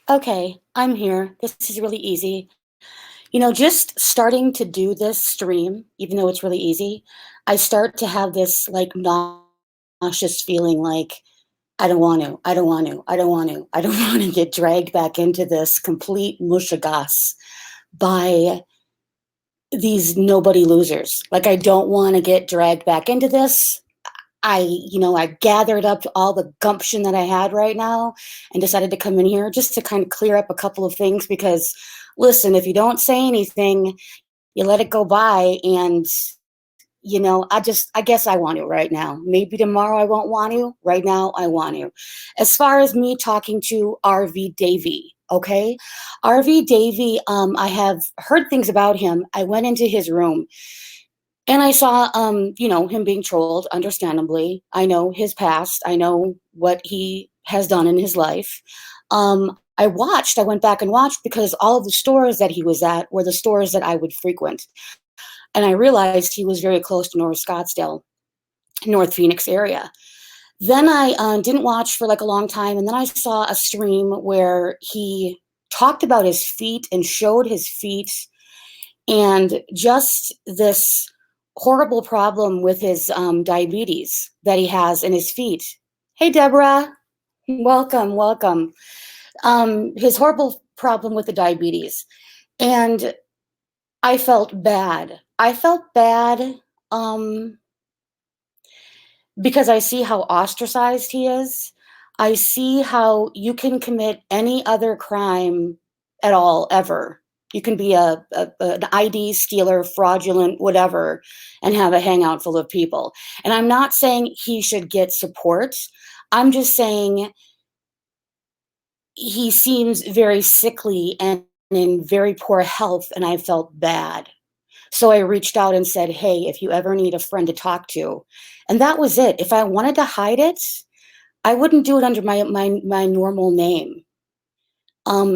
Okay, I'm here. This is really easy. Just starting to do this stream, even though it's really easy, I start to have this like nauseous feeling like I don't want to, I don't want to, I don't want to, I don't want to get dragged back into this complete mushagas by these nobody losers. Like I don't want to get dragged back into this. I gathered up all the gumption that I had right now and decided to come in here just to kind of clear up a couple of things because listen, if you don't say anything, you let it go by and I guess I want to right now. Maybe tomorrow I won't want to. Right now I want to. As far as me talking to RV Davy, okay? RV Davy, I have heard things about him. I went into his room and I saw, him being trolled, understandably. I know his past. I know what he has done in his life. I went back and watched because all of the stores that he was at were the stores that I would frequent. And I realized he was very close to North Scottsdale, North Phoenix area. Then I didn't watch for like a long time. And then I saw a stream where he talked about his feet and showed his feet and just this horrible problem with his diabetes that he has in his feet. Hey, Deborah, welcome, welcome. His horrible problem with the diabetes. And I felt bad. I felt bad um, because I see how ostracized he is. I see how you can commit any other crime at all, ever. You can be an ID stealer, fraudulent, whatever, and have a hangout full of people. And I'm not saying he should get support. I'm just saying he seems very sickly and in very poor health, and I felt bad. So I reached out and said, "Hey, if you ever need a friend to talk to." And that was it. If I wanted to hide it, I wouldn't do it under my normal name.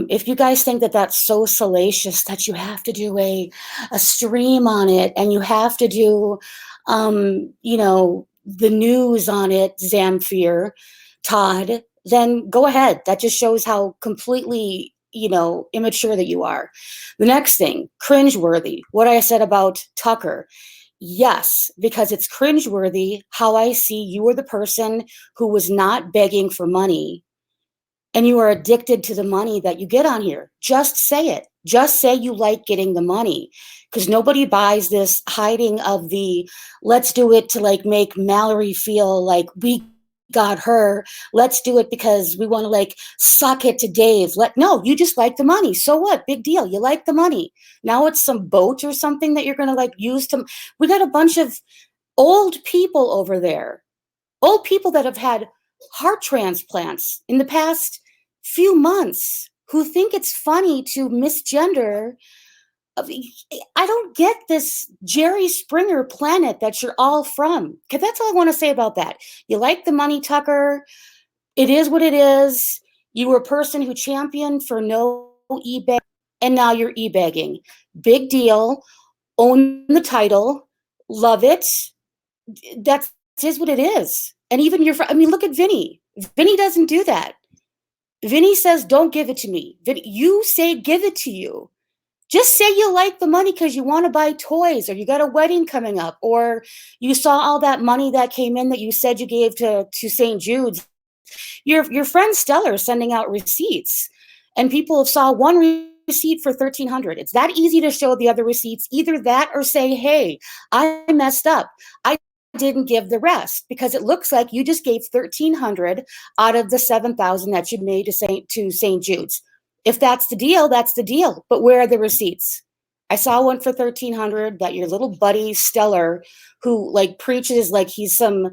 If you guys think that that's so salacious that you have to do a stream on it and you have to do, the news on it, Zamfir, Todd, then go ahead. That just shows how completely, immature that you are. The next thing, cringeworthy. What I said about Tucker. Yes, because it's cringeworthy how I see you are the person who was not begging for money and you are addicted to the money that you get on here. Just say it. Just say you like getting the money because nobody buys this hiding of the let's do it to like make Mallory feel like we got her. Let's do it because we want to like suck it to Dave. No, you just like the money. So what? Big deal. You like the money. Now it's some boat or something that you're going to like use to. We got a bunch of old people over there, old people that have had heart transplants in the past few months who think it's funny to misgender. I don't get this Jerry Springer planet that you're all from. Because that's all I want to say about that. You like the money, Tucker. It is what it is. You were a person who championed for no e-bag, and now you're e-bagging. Big deal. Own the title. Love it. That's is what it is. And even look at Vinny. Vinny doesn't do that. Vinny says, don't give it to me. Vinny, you say, give it to you. Just say you like the money because you want to buy toys or you got a wedding coming up or you saw all that money that came in that you said you gave to St. Jude's. Your friend Stellar is sending out receipts and people have saw one receipt for $1,300. It's that easy to show the other receipts. Either that or say, hey, I messed up. I didn't give the rest because it looks like you just gave 1,300 out of the 7,000 that you made to St. Jude's. If that's the deal, that's the deal. But where are the receipts? I saw one for 1,300 that your little buddy Stellar, who like preaches like he's some,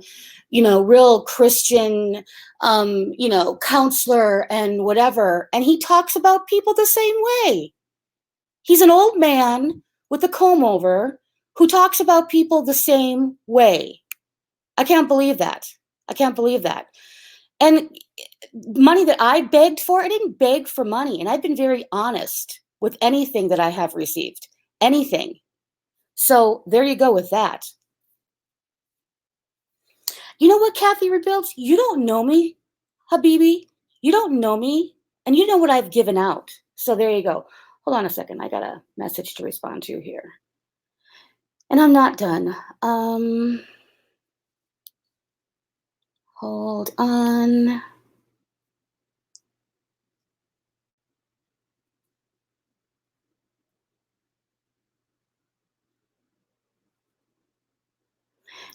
real Christian, counselor and whatever, and he talks about people the same way. He's an old man with a comb over who talks about people the same way. I can't believe that. I can't believe that. And money that I begged for, I didn't beg for money. And I've been very honest with anything that I have received. Anything. So there you go with that. You know what, Kathy Rebuilds? You don't know me, Habibi. You don't know me. And you know what I've given out. So there you go. Hold on a second. I got a message to respond to here. And I'm not done. Hold on.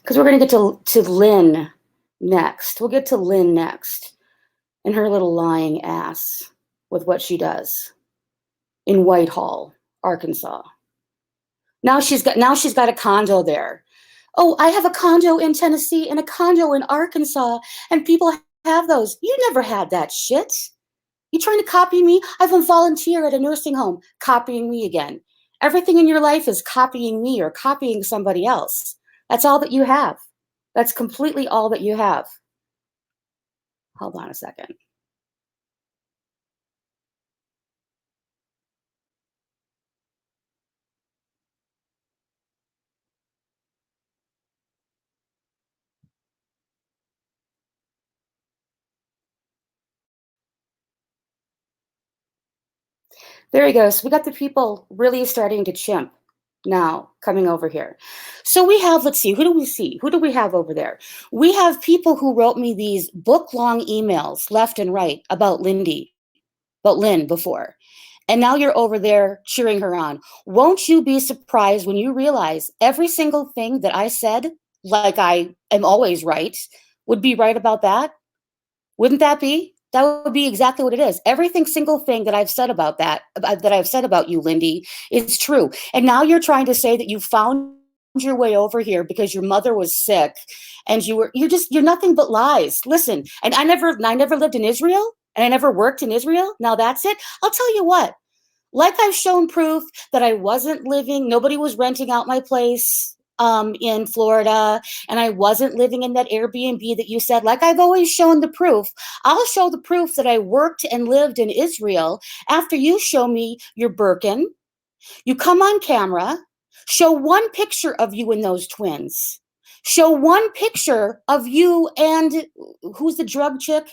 Because we're going to get to Lynn next. We'll get to Lynn next and her little lying ass with what she does in Whitehall, Arkansas. Now she's got a condo there. Oh, I have a condo in Tennessee and a condo in Arkansas, and people have those. You never had that shit. You trying to copy me? I've been volunteer at a nursing home, copying me again. Everything in your life is copying me or copying somebody else. That's all that you have. That's completely all that you have. Hold on a second. There he goes. We got the people really starting to chimp now coming over here. So we have, let's see, who do we see? Who do we have over there? We have people who wrote me these book-long emails left and right about Lynn before. And now you're over there cheering her on. Won't you be surprised when you realize every single thing that I said, like I am always right, would be right about that? Wouldn't that be? That would be exactly what it is. Everything single thing that I've said about that I've said about you, Lindy, is true. And now you're trying to say that you found your way over here because your mother was sick and you're nothing but lies. Listen, and I never lived in Israel and I never worked in Israel. Now that's it. I'll tell you what, like I've shown proof that I wasn't living, nobody was renting out my place in Florida, and I wasn't living in that Airbnb that you said, like I've always shown the proof. I'll show the proof that I worked and lived in Israel after you show me your Birkin. You come on camera, show one picture of you and those twins. Show one picture of you and who's the drug chick?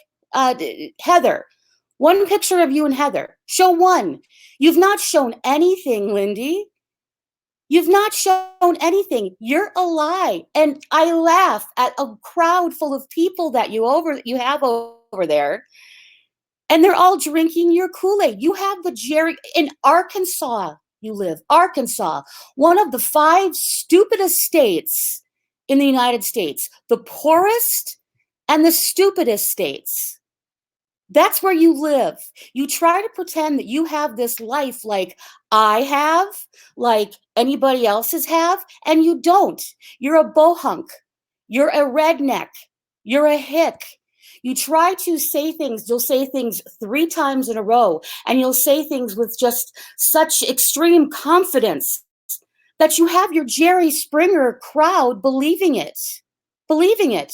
Heather. One picture of you and Heather. Show one. You've not shown anything, Lindy. You've not shown anything. You're a lie. And I laugh at a crowd full of people that you have over there. And they're all drinking your Kool-Aid. You have the Jerry in Arkansas. You live Arkansas, one of the 5 stupidest states in the United States, the poorest and the stupidest states. That's where you live. You try to pretend that you have this life like I have, like anybody else's have, and you don't. You're a bohunk. You're a redneck. You're a hick. You try to say things, you'll say things 3 times in a row, and you'll say things with just such extreme confidence that you have your Jerry Springer crowd believing it. Believing it.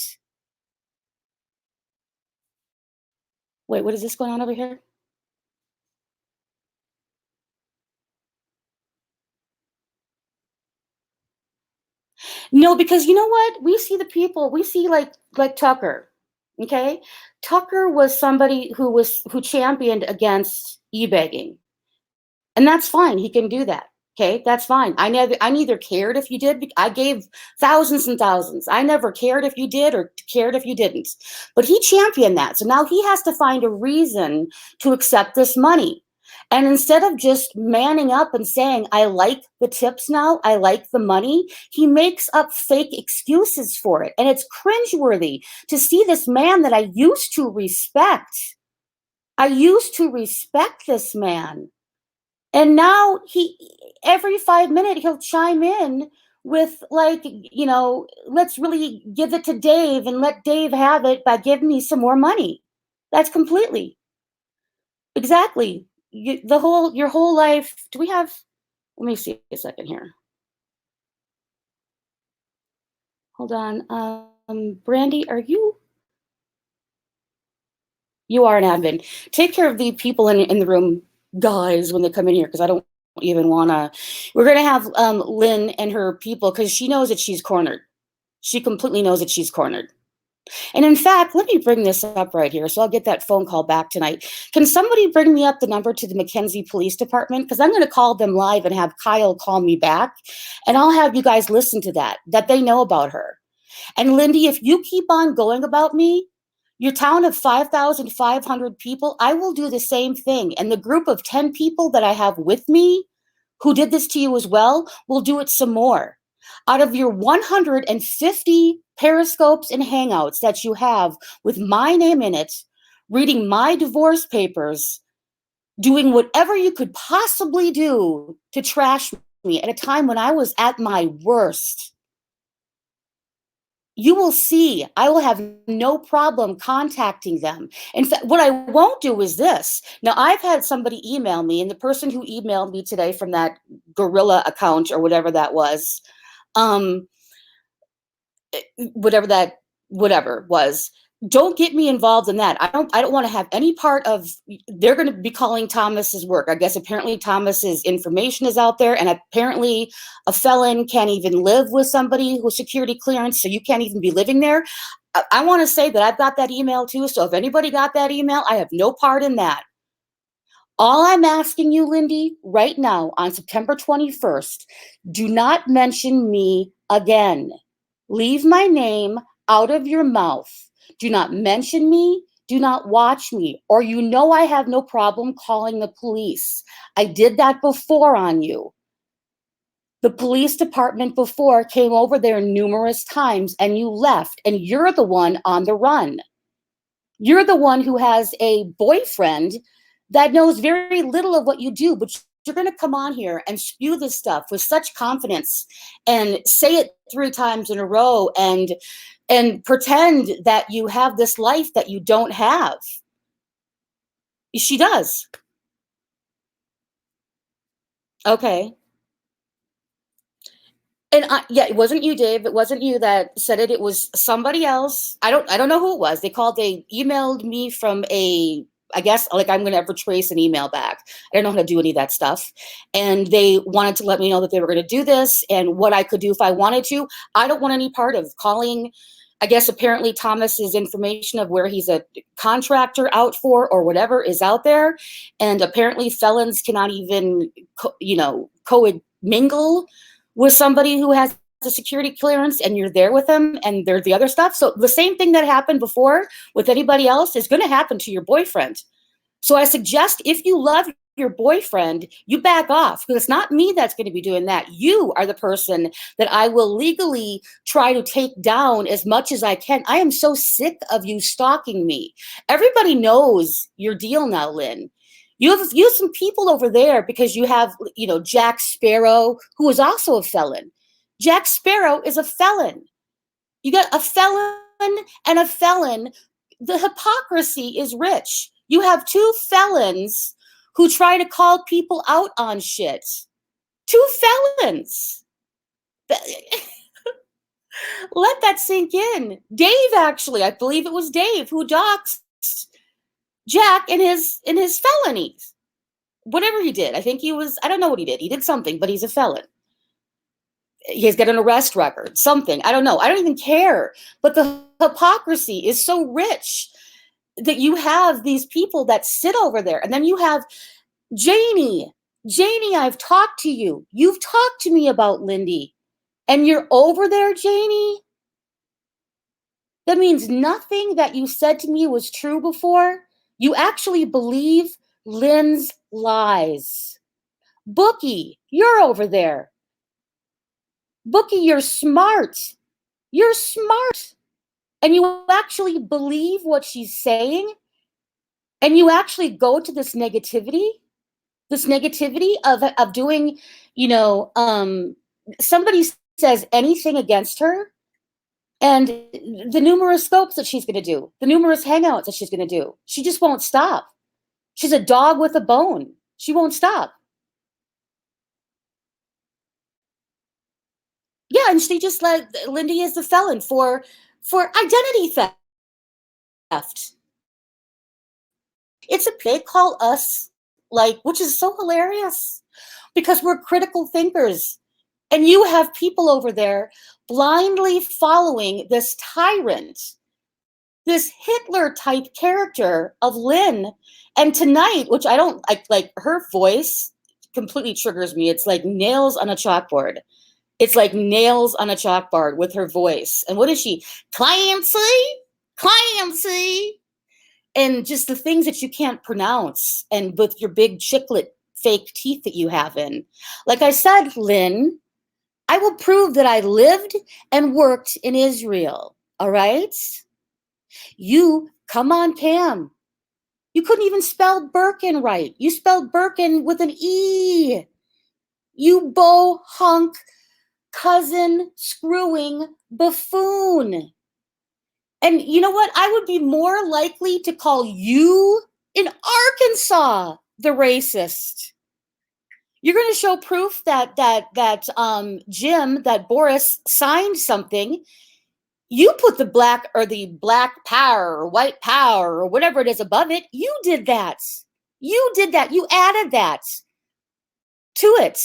Wait, what is this going on over here? No, because you know what? We see the people, we see like Tucker. Okay? Tucker was somebody who championed against e-begging. And that's fine. He can do that. Okay, that's fine. I neither cared if you did. I gave thousands and thousands. I never cared if you did or cared if you didn't. But he championed that. So now he has to find a reason to accept this money. And instead of just manning up and saying, I like the tips now, I like the money, he makes up fake excuses for it. And it's cringeworthy to see this man that I used to respect. I used to respect this man. And now every 5 minutes he'll chime in with like, let's really give it to Dave and let Dave have it by giving me some more money. That's completely. Exactly. Your whole life. Do we have, let me see a second here. Hold on. Brandy, you are an admin. Take care of the people in the room, guys, when they come in here, because I don't even want to. We're going to have Lynn and her people, because she knows that she's cornered. She completely knows that she's cornered. And in fact, let me bring this up right here. So I'll get that phone call back tonight. Can somebody bring me up the number to the McKenzie Police Department? Because I'm going to call them live and have Kyle call me back. And I'll have you guys listen to that they know about her. And Lindy, if you keep on going about me, your town of 5,500 people, I will do the same thing. And the group of 10 people that I have with me who did this to you as well will do it some more. Out of your 150 periscopes and hangouts that you have with my name in it, reading my divorce papers, doing whatever you could possibly do to trash me at a time when I was at my worst, you will see I will have no problem contacting them. In fact, what I won't do is this. Now, I've had somebody email me, and the person who emailed me today from that gorilla account or whatever that was, um, whatever was, don't get me involved in that. I don't want to have any part of. They're going to be calling Thomas's work. I guess apparently Thomas's information is out there, and apparently a felon can't even live with somebody with security clearance, so you can't even be living there. I want to say that I've got that email too, so if anybody got that email, I have no part in that. All I'm asking you, Lindy, right now on September 21st, do not mention me again. Leave my name out of your mouth. Do not mention me. Do not watch me, or you know I have no problem calling the police. I did that before on you. The police department before came over there numerous times and you left, and you're the one on the run. You're the one who has a boyfriend that knows very little of what you do, but you're going to come on here and spew this stuff with such confidence and say it 3 times in a row and pretend that you have this life that you don't have. She does. Okay. And yeah, it wasn't you, Dave. It wasn't you that said it. It was somebody else. I don't know who it was. They emailed me from I guess like I'm gonna ever trace an email back. I don't know how to do any of that stuff. And they wanted to let me know that they were gonna do this and what I could do if I wanted to. I don't want any part of calling, I guess apparently Thomas's information of where he's a contractor out for or whatever is out there. And apparently felons cannot even co-mingle with somebody who has a security clearance and you're there with them and they're the other stuff. So the same thing that happened before with anybody else is going to happen to your boyfriend. So I suggest if you love your boyfriend, you back off because it's not me that's going to be doing that. You are the person that I will legally try to take down as much as I can. I am so sick of you stalking me. Everybody knows your deal now, Lynn. You have some people over there because you have, Jack Sparrow, who is also a felon. Jack Sparrow is a felon. You got a felon and a felon. The hypocrisy is rich. You have 2 felons who try to call people out on shit. 2 felons. Let that sink in. Dave, actually, I believe it was Dave who doxed Jack in his felonies. Whatever he did. I think I don't know what he did. He did something, but he's a felon. He's got an arrest record, something. I don't know. I don't even care. But the hypocrisy is so rich that you have these people that sit over there. And then you have Janie. Janie, I've talked to you. You've talked to me about Lindy. And you're over there, Janie? That means nothing that you said to me was true before. You actually believe Lynn's lies. Bookie, you're over there. Bookie, you're smart. You're smart. And you actually believe what she's saying. And you actually go to this negativity of doing, somebody says anything against her. And the numerous scopes that she's going to do, the numerous hangouts that she's going to do, she just won't stop. She's a dog with a bone. She won't stop. Yeah, and she just let Lindy is the felon for identity theft. They call us which is so hilarious because we're critical thinkers. And you have people over there blindly following this tyrant this Hitler type character of Lynn. And tonight, which I don't like her voice completely triggers me. It's like nails on a chalkboard. It's like nails on a chalkboard with her voice. And what is she? Clancy? Clancy? And just the things that you can't pronounce, and with your big chiclet fake teeth that you have in. Like I said, Lynn, I will prove that I lived and worked in Israel. All right? You, come on, Pam. You couldn't even spell Birkin right. You spelled Birkin with an E. You hunk, cousin, screwing buffoon. And you know what? I would be more likely to call you in Arkansas the racist. You're going to show proof that Jim, that Boris signed something. You put the black power or white power or whatever it is above it. You did that. You did that. You added that to it.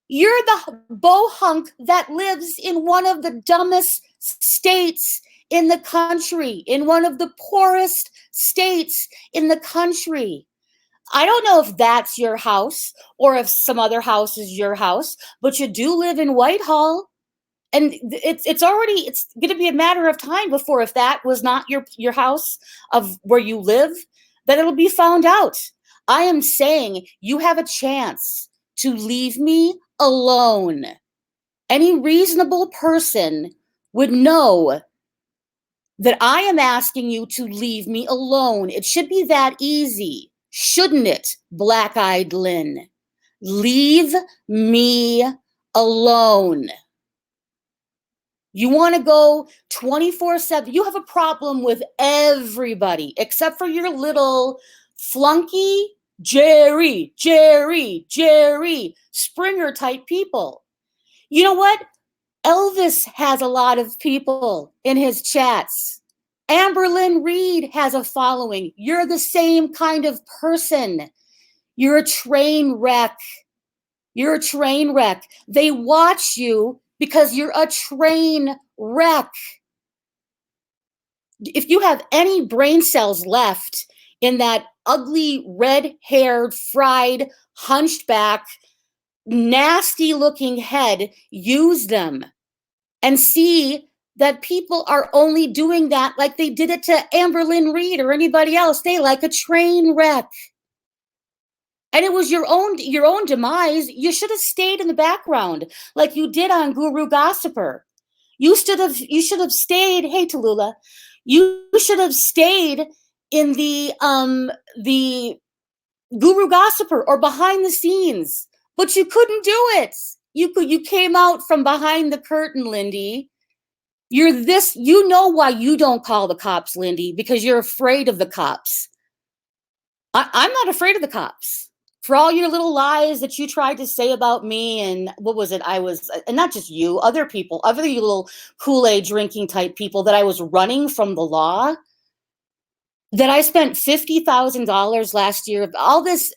You're the bohunk that lives in one of the dumbest states in the country, in one of the poorest states in the country. I don't know if that's your house or if some other house is your house, but you do live in Whitehall. And it's going to be a matter of time before, if that was not your house of where you live, that it'll be found out. I am saying you have a chance to leave me alone. Any reasonable person would know that I am asking you to leave me alone. It should be that easy, shouldn't it, Black-Eyed Lynn? Leave me alone. You want to go 24/7. You have a problem with everybody except for your little flunky Jerry Springer type people. You know what? Elvis has a lot of people in his chats. Amberlynn Reed has a following. You're the same kind of person. You're a train wreck. You're a train wreck. They watch you because you're a train wreck. If you have any brain cells left in that ugly, red-haired, fried, hunchback, nasty-looking head, use them and see that people are only doing that like they did it to Amberlynn Reed or anybody else. They like a train wreck. And it was your own demise. You should have stayed in the background like you did on Guru Gossiper. You should have stayed. Hey, Tallulah, you should have stayed in the Guru Gossiper or behind the scenes, but you couldn't do it. You came out from behind the curtain, Lindy. You know why you don't call the cops, Lindy, because you're afraid of the cops. I'm not afraid of the cops. For all your little lies that you tried to say about me, and what was it? And not just you, other people, other you little Kool-Aid drinking type people, that I was running from the law, that I spent $50,000 last year, all this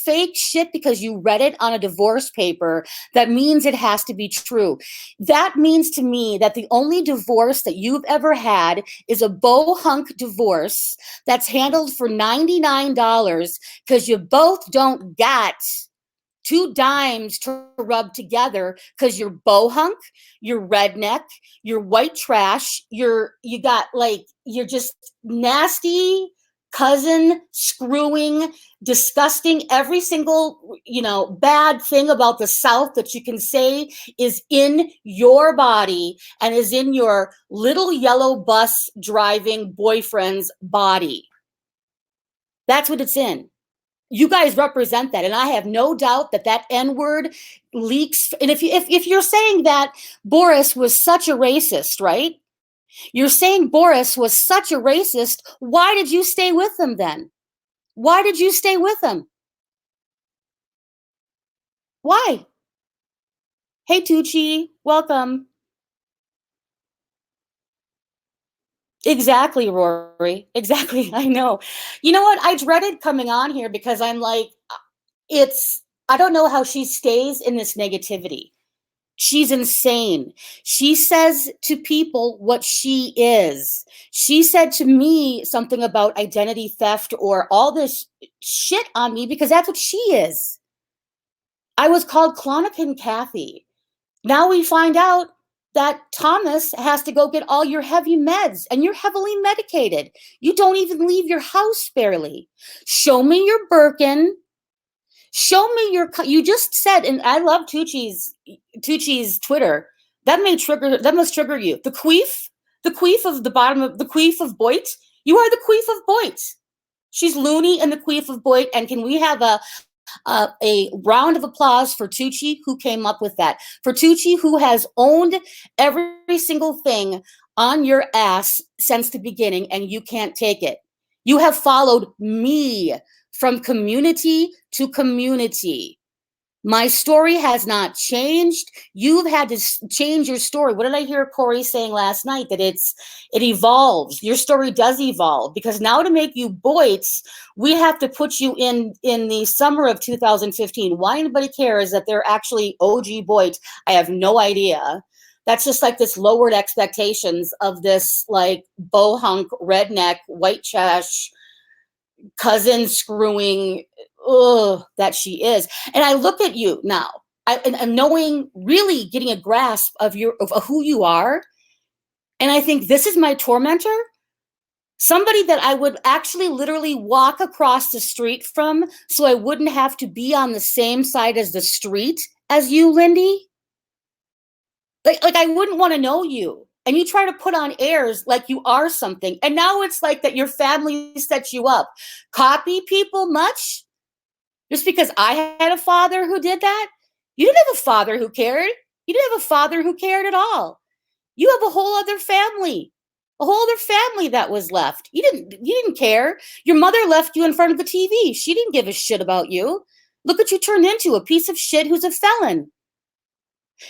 fake shit because you read it on a divorce paper, that means it has to be true. That means to me that the only divorce that you've ever had is a bohunk divorce that's handled for $99 because you both don't got 2 dimes to rub together because you're bohunk, you're redneck, you're white trash, you're just nasty, cousin, screwing, disgusting. Every single, bad thing about the South that you can say is in your body and is in your little yellow bus driving boyfriend's body. That's what it's in. You guys represent that, and I have no doubt that N-word leaks. And if you're saying that Boris was such a racist, right? You're saying Boris was such a racist. Why did you stay with him then? Why did you stay with him? Why? Hey, Tucci, welcome. Exactly, Rory. Exactly. I know. You know what? I dreaded coming on here because I'm like, I don't know how she stays in this negativity. She's insane. She says to people what she is. She said to me something about identity theft or all this shit on me because that's what she is. I was called Clonican Kathy. Now we find out that Thomas has to go get all your heavy meds and you're heavily medicated. You don't even leave your house barely. Show me your Birkin. Show me your. You just said, and I love Tucci's Twitter. That must trigger you. The queef of the bottom of the queef of Boyd. You are the queef of Boyd. She's loony and the queef of Boyd. And can we have a round of applause for Tucci, who came up with that? For Tucci, who has owned every single thing on your ass since the beginning, and you can't take it. You have followed me from community to community. My story has not changed. You've had to change your story. What did I hear Corey saying last night? That it evolves. Your story does evolve, because now to make you Boyts, we have to put you in the summer of 2015. Why anybody cares that they're actually OG Boyts, I have no idea. That's just like this lowered expectations of this like bohunk, redneck, white trash, cousin screwing that she is. And I look at you now, and knowing, really getting a grasp of who you are, and I think this is my tormentor, somebody that I would actually literally walk across the street from, so I wouldn't have to be on the same side as the street as you, Lindy. Like I wouldn't want to know you. And you try to put on airs like you are something. And now it's like that your family sets you up. Copy people much? Just because I had a father who did that? You didn't have a father who cared. You didn't have a father who cared at all. You have a whole other family. A whole other family that was left. You didn't care. Your mother left you in front of the TV. She didn't give a shit about you. Look what you turned into, a piece of shit who's a felon.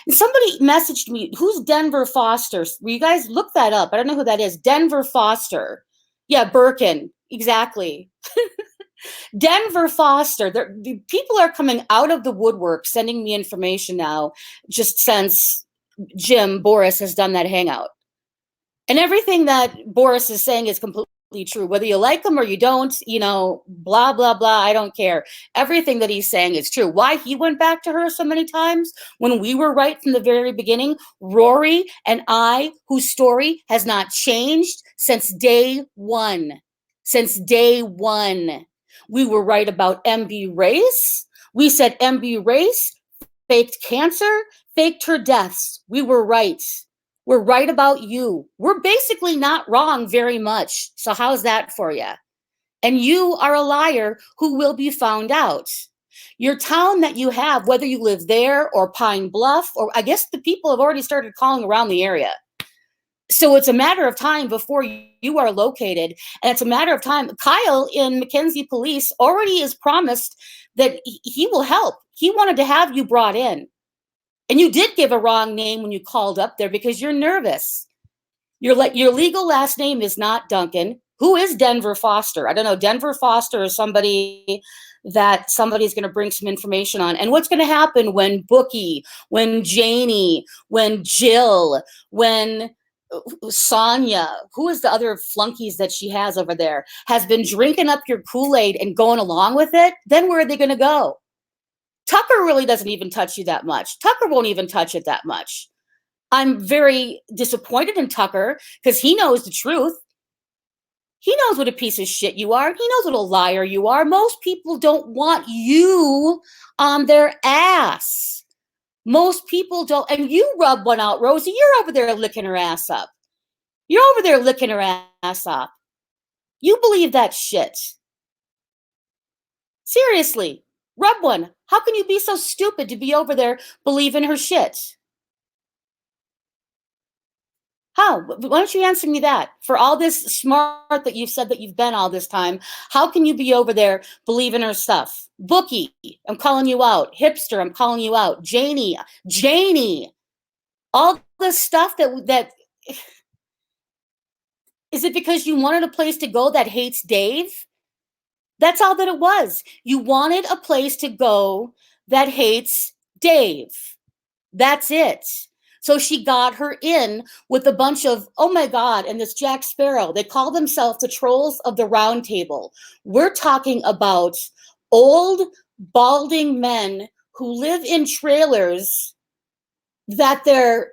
And somebody messaged me, who's Denver Foster? Will you guys look that up? I don't know who that is. Denver Foster. Yeah, Birkin. Exactly. Denver Foster. People are coming out of the woodwork, sending me information now, just since Jim Boris has done that hangout. And everything that Boris is saying is completely true. Whether you like him or you don't, blah, blah, blah, I don't care. Everything that he's saying is true. Why he went back to her so many times when we were right from the very beginning, Rory and I, whose story has not changed since day one. Since day one. We were right about MB Race. We said MB Race faked cancer, faked her deaths. We were right. We're right about you. We're basically not wrong very much. So how's that for you? And you are a liar who will be found out. Your town that you have, whether you live there or Pine Bluff, or I guess the people have already started calling around the area. So it's a matter of time before you are located. And it's a matter of time. Kyle in McKenzie Police already has promised that he will help. He wanted to have you brought in. And you did give a wrong name when you called up there because you're nervous. Your legal last name is not Duncan. Who is Denver Foster? I don't know. Denver Foster is somebody that somebody's going to bring some information on. And what's going to happen when Bookie, when Janie, when Jill, when Sonia, who is the other flunkies that she has over there, has been drinking up your Kool-Aid and going along with it? Then where are they going to go? Tucker really doesn't even touch you that much. Tucker won't even touch it that much. I'm very disappointed in Tucker because he knows the truth. He knows what a piece of shit you are. He knows what a liar you are. Most people don't want you on their ass. Most people don't. And you rub one out, Rosie. You're over there licking her ass up. You're over there licking her ass up. You believe that shit. Seriously. Rub one. How can you be so stupid to be over there believing her shit? How? Why don't you answer me that? For all this smart that you've said that you've been all this time, how can you be over there believing her stuff? Bookie, I'm calling you out. Hipster, I'm calling you out. Janie, all this stuff that is it because you wanted a place to go that hates Dave? That's all that it was. You wanted a place to go that hates Dave. That's it. So she got her in with a bunch of, oh my God, and this Jack Sparrow. They call themselves the Trolls of the Round Table. We're talking about old, balding men who live in trailers that their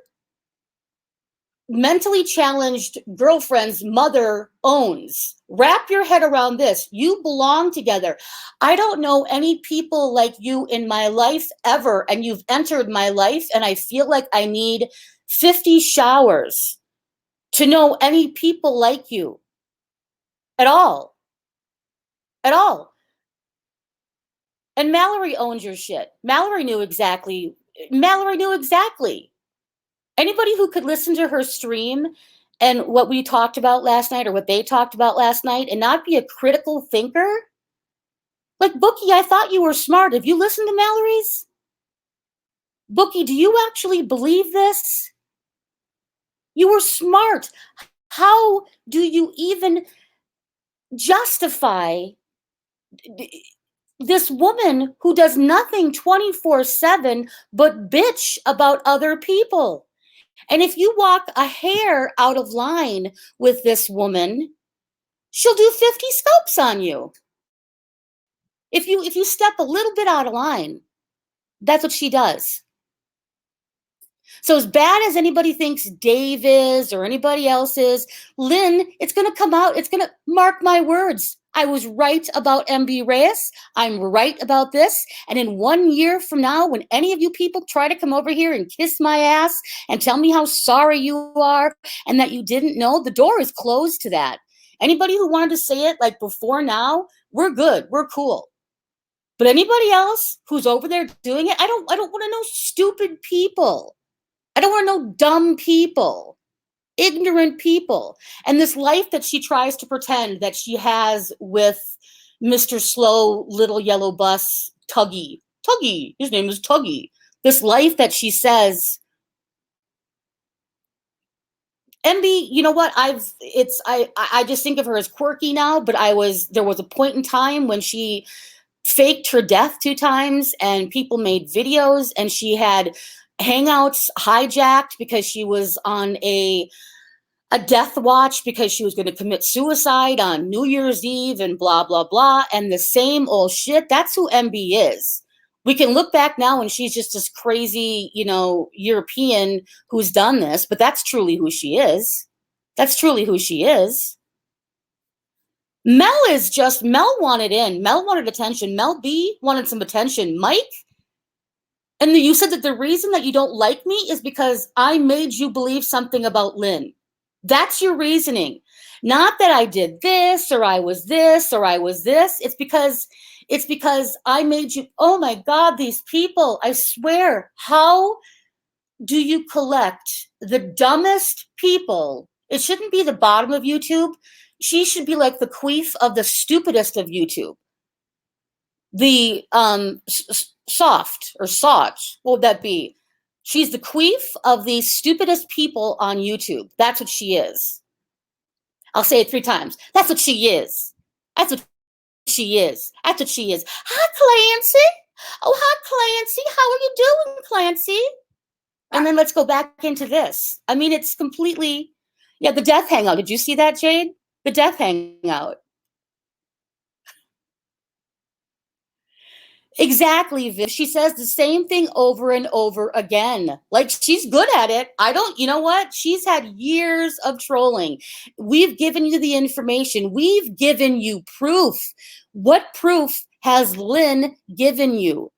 mentally challenged girlfriend's mother owns. Wrap your head around this. You belong together. I don't know any people like you in my life ever, and you've entered my life, and I feel like I need 50 showers to know any people like you at all. At all. And Mallory owns your shit. Mallory knew exactly. Anybody who could listen to her stream and what we talked about last night or what they talked about last night and not be a critical thinker, like Bookie, I thought you were smart. Have you listened to Mallory's? Bookie, do you actually believe this? You were smart. How do you even justify this woman who does nothing 24/7 but bitch about other people? And if you walk a hair out of line with this woman, she'll do 50 scopes on you. If you step a little bit out of line, that's what she does. So as bad as anybody thinks Dave is or anybody else is, Lynn, it's going to come out. It's going to mark my words. I was right about MB Reyes. I'm right about this. And in 1 year from now, when any of you people try to come over here and kiss my ass and tell me how sorry you are and that you didn't know, the door is closed to that. Anybody who wanted to say it like before now, we're good. We're cool. But anybody else who's over there doing it, I don't want to know stupid people. I don't want to know dumb people, ignorant people. And this life that she tries to pretend that she has with Mr. Slow Little Yellow Bus Tuggy. Tuggy, his name is Tuggy. This life that she says, MB, you know what? I just think of her as quirky now, but there was a point in time when she faked her death 2 times and people made videos and she had hangouts hijacked because she was on a death watch because she was going to commit suicide on New Year's Eve and blah, blah, blah. And the same old shit. That's who MB is. We can look back now and she's just this crazy, European who's done this, but that's truly who she is. That's truly who she is. Mel wanted in. Mel wanted attention. Mel B wanted some attention. Mike, and you said that the reason that you don't like me is because I made you believe something about Lynn. That's your reasoning. Not that I did this or I was this or I was this. It's because I made you. Oh my God, these people, I swear. How do you collect the dumbest people? It shouldn't be the bottom of YouTube. She should be like the queef of the stupidest of YouTube. The soft or soft, what would that be? She's the queef of the stupidest people on YouTube. That's what she is. I'll say it 3 times. That's what she is. That's what she is. That's what she is. Hi, Clancy. Oh, hi, Clancy. How are you doing, Clancy? And then let's go back into this. I mean, it's completely, the death hangout. Did you see that, Jade? The death hangout. Exactly, Viv. She says the same thing over and over again. Like, she's good at it. You know what? She's had years of trolling. We've given you the information. We've given you proof. What proof has Lynn given you?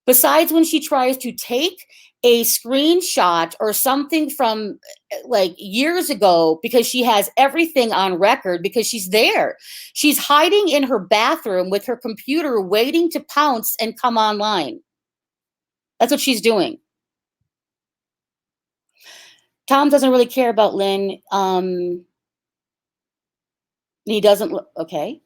Besides when she tries to take a screenshot or something from like years ago because she has everything on record because she's there. She's hiding in her bathroom with her computer waiting to pounce and come online. That's what she's doing. Tom doesn't really care about Lynn. He doesn't. Okay.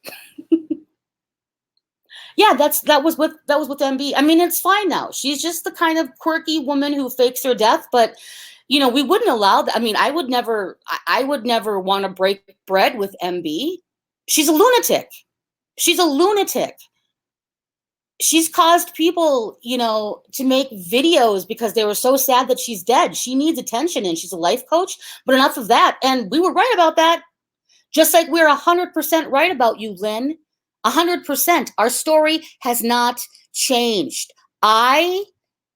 Yeah, that was with MB. I mean, it's fine now. She's just the kind of quirky woman who fakes her death, but we wouldn't allow that. I mean, I would never want to break bread with MB. She's a lunatic. She's a lunatic. she's caused people, to make videos because they were so sad that she's dead. She needs attention and she's a life coach. But enough of that. And we were right about that. Just like we're 100% right about you, Lynn. 100%. Our story has not changed. I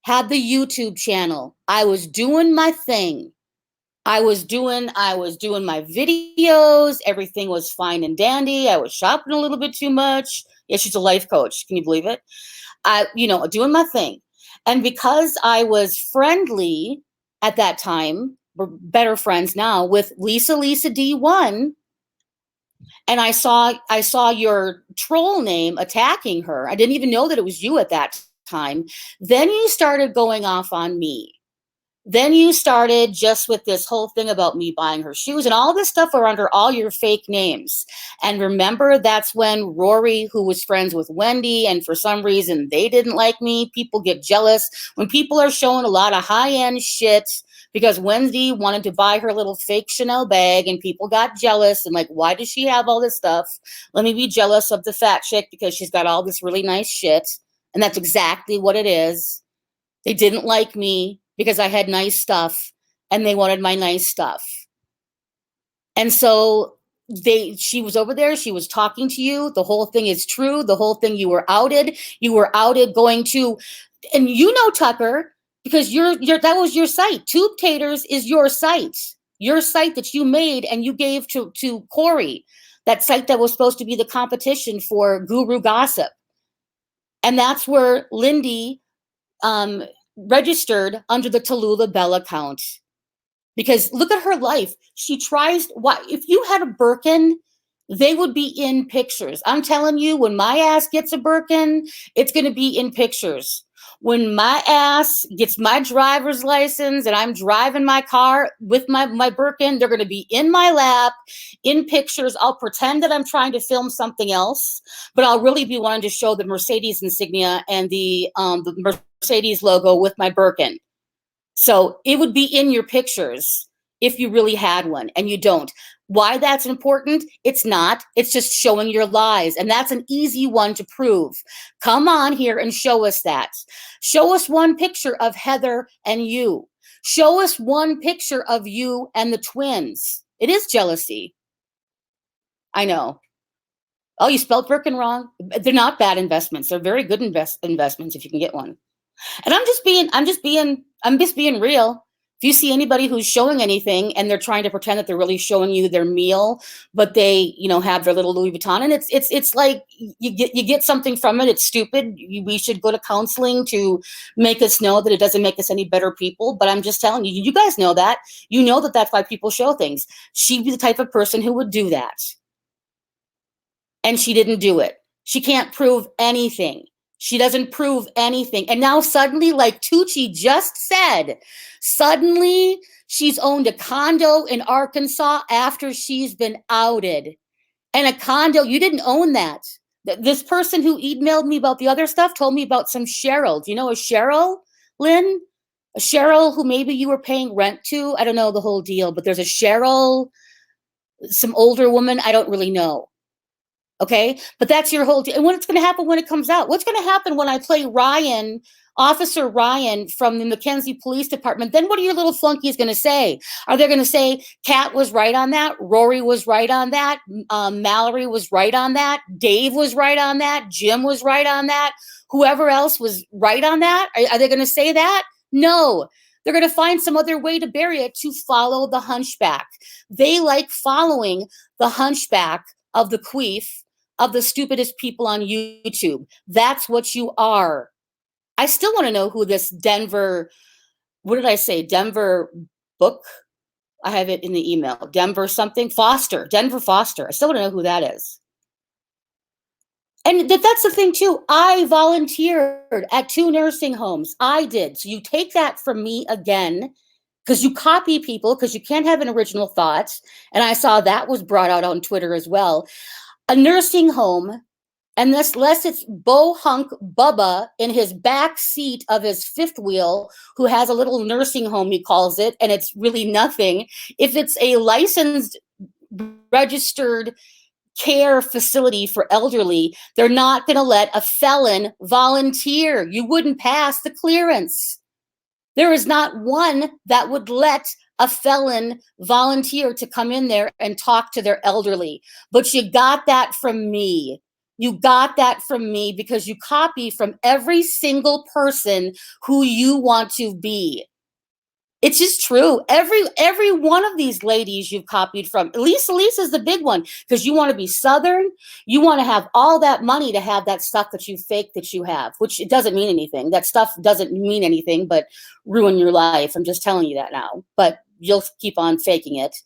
had the YouTube channel. I was doing my thing. I was doing my videos. Everything was fine and dandy. I was shopping a little bit too much. Yeah, she's a life coach. Can you believe it? Doing my thing. And because I was friendly at that time, we're better friends now with Lisa D1, and I saw your troll name attacking her. I didn't even know that it was you at that time. Then you started going off on me. Then you started just with this whole thing about me buying her shoes, and all this stuff are under all your fake names. And remember, that's when Rory, who was friends with Wendy, and for some reason they didn't like me. People get jealous when people are showing a lot of high-end shit, because Wendy wanted to buy her little fake Chanel bag and people got jealous and like, why does she have all this stuff? Let me be jealous of the fat chick because she's got all this really nice shit. And that's exactly what it is. They didn't like me because I had nice stuff and they wanted my nice stuff. And so she was over there, she was talking to you. The whole thing is true. The whole thing, you were outed. You were outed going to, and Tucker, because that was your site. Tube Taters is your site that you made and you gave to Corey, that site that was supposed to be the competition for Guru Gossip. And that's where Lindy registered under the Tallulah Bell account. Because look at her life. She tries, if you had a Birkin, they would be in pictures. I'm telling you, when my ass gets a Birkin, it's going to be in pictures. When my ass gets my driver's license and I'm driving my car with my Birkin, they're going to be in my lap, in pictures. I'll pretend that I'm trying to film something else, but I'll really be wanting to show the Mercedes insignia and the Mercedes logo with my Birkin. So it would be in your pictures if you really had one, and you don't. Why that's important? It's not. It's just showing your lies. And that's an easy one to prove. Come on here and show us that. Show us one picture of Heather and you. Show us one picture of you and the twins. It is jealousy. I know. Oh, you spelled Birkin wrong. They're not bad investments. They're very good investments if you can get one. And I'm just being real. If you see anybody who's showing anything and they're trying to pretend that they're really showing you their meal, but they, have their little Louis Vuitton, and it's like you get something from it. It's stupid. We should go to counseling to make us know that it doesn't make us any better people. But I'm just telling you, you guys know that. You know that that's why people show things. She'd be the type of person who would do that. And she didn't do it. She can't prove anything. She doesn't prove anything. And now suddenly, like Tucci just said, suddenly she's owned a condo in Arkansas after she's been outed. And a condo, you didn't own that. This person who emailed me about the other stuff told me about some Cheryl. Do you know a Cheryl, Lynn? A Cheryl who maybe you were paying rent to? I don't know the whole deal, but there's a Cheryl, some older woman. I don't really know. Okay, but that's your whole deal. And what's going to happen when it comes out? What's going to happen when I play Ryan, Officer Ryan from the Mackenzie Police Department? Then what are your little flunkies going to say? Are they going to say Kat was right on that? Rory was right on that? Mallory was right on that? Dave was right on that? Jim was right on that? Whoever else was right on that? Are they going to say that? No. They're going to find some other way to bury it to follow the hunchback. They like following the hunchback of the queef, of the stupidest people on YouTube. That's what you are. I still want to know who this Denver, what did I say? Denver book? I have it in the email. Denver something? Foster. Denver Foster. I still want to know who that is. And that's the thing too. I volunteered at 2 nursing homes. I did. So you take that from me again, because you copy people, because you can't have an original thought. And I saw that was brought out on Twitter as well. A nursing home, and unless it's Bohunk Bubba in his back seat of his fifth wheel, who has a little nursing home, he calls it, and it's really nothing. If it's a licensed, registered care facility for elderly, they're not going to let a felon volunteer. You wouldn't pass the clearance. There is not one that would let a felon volunteer to come in there and talk to their elderly. But you got that from me. You got that from me because you copy from every single person who you want to be. It's just true. Every one of these ladies you've copied from. Lisa is the big one because you want to be Southern. You want to have all that money to have that stuff that you fake that you have, which it doesn't mean anything. That stuff doesn't mean anything but ruin your life. I'm just telling you that now. But you'll keep on faking it.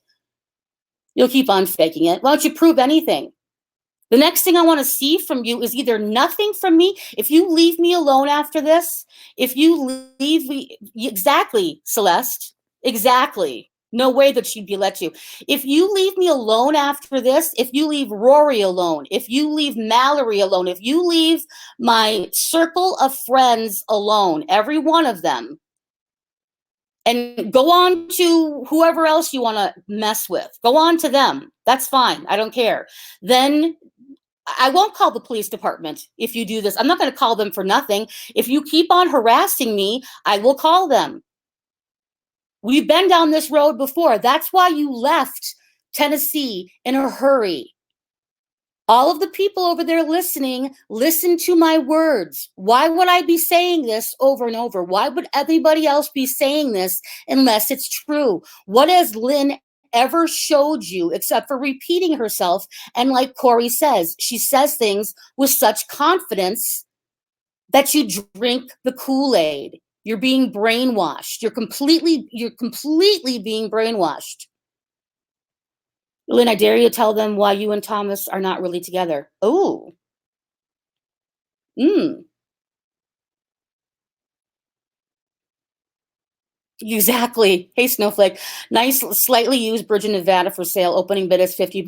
You'll keep on faking it. Why don't you prove anything? The next thing I want to see from you is either nothing from me. If you leave me alone after this, if you leave me, exactly, Celeste, exactly. No way that she'd be let you. If you leave me alone after this, if you leave Rory alone, if you leave Mallory alone, if you leave my circle of friends alone, every one of them, and go on to whoever else you want to mess with, go on to them. That's fine. I don't care. Then I won't call the police department if you do this. I'm not going to call them for nothing. If you keep on harassing me, I will call them. We've been down this road before. That's why you left Tennessee in a hurry. All of the people over there listening, listen to my words. Why would I be saying this over and over? Why would everybody else be saying this unless it's true? What has Lynn ever showed you except for repeating herself? And like Corey says, she says things with such confidence that you drink the Kool-Aid. You're being brainwashed. You're completely being brainwashed. Lynn, I dare you to tell them why you and Thomas are not really together. Oh. Exactly. Hey, Snowflake. Nice, slightly used bridge in Nevada for sale. Opening bid is $50.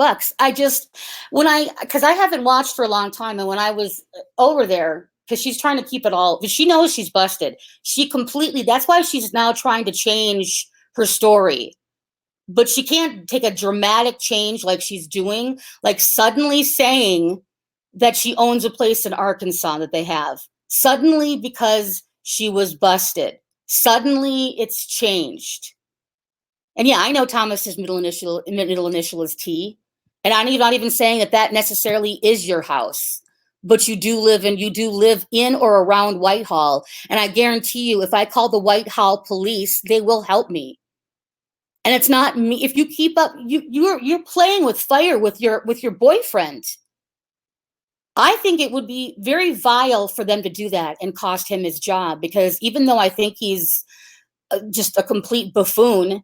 Because I haven't watched for a long time, and when I was over there, because she's trying to keep it all, because she knows she's busted. That's why she's now trying to change her story. But she can't take a dramatic change like she's doing, like suddenly saying that she owns a place in Arkansas that they have. Suddenly because she was busted. Suddenly it's changed. And yeah, I know Thomas's middle initial is T. And I'm not even saying that necessarily is your house. But you do live in or around Whitehall. And I guarantee you, if I call the Whitehall police, they will help me. And it's not me. If you keep up, you're playing with fire with your boyfriend. I think it would be very vile for them to do that and cost him his job, because even though I think he's just a complete buffoon,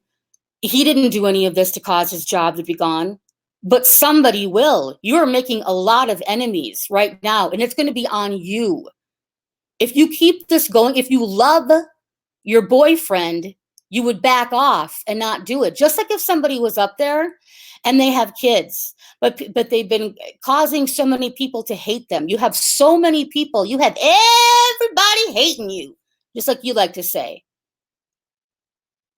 he didn't do any of this to cause his job to be gone. But somebody will. You're making a lot of enemies right now, and it's going to be on you. If you keep this going, if you love your boyfriend, you would back off and not do it. Just like if somebody was up there and they have kids, but they've been causing so many people to hate them. You have so many people. You have everybody hating you, just like you like to say.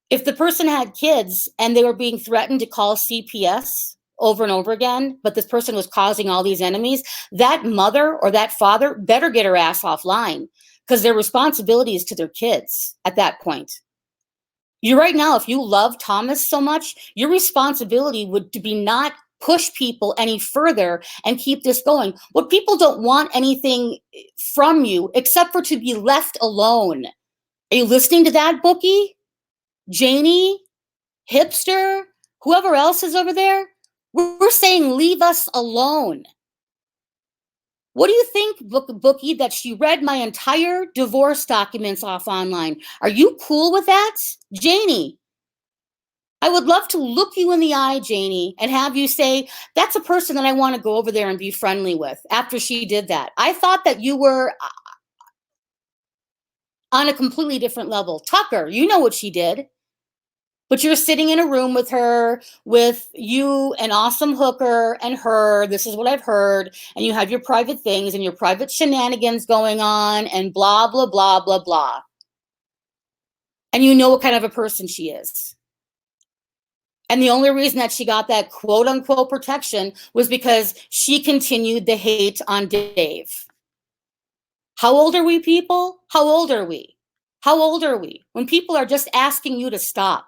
If the person had kids and they were being threatened to call CPS over and over again, but this person was causing all these enemies, that mother or that father better get her ass offline, because their responsibility is to their kids at that point. You right now, if you love Thomas so much, your responsibility would to be not push people any further and keep this going. What people don't want anything from you except for to be left alone. Are you listening to that, Bookie? Janie? Hipster? Whoever else is over there? We're saying leave us alone. What do you think, Bookie, that she read my entire divorce documents off online? Are you cool with that? Janie, I would love to look you in the eye, Janie, and have you say, that's a person that I want to go over there and be friendly with after she did that. I thought that you were on a completely different level. Tucker, you know what she did. But you're sitting in a room with her, with you, an awesome hooker, and her. This is what I've heard. And you have your private things and your private shenanigans going on and blah, blah, blah, blah, blah. And you know what kind of a person she is. And the only reason that she got that quote unquote protection was because she continued the hate on Dave. How old are we, people? How old are we? How old are we? When people are just asking you to stop.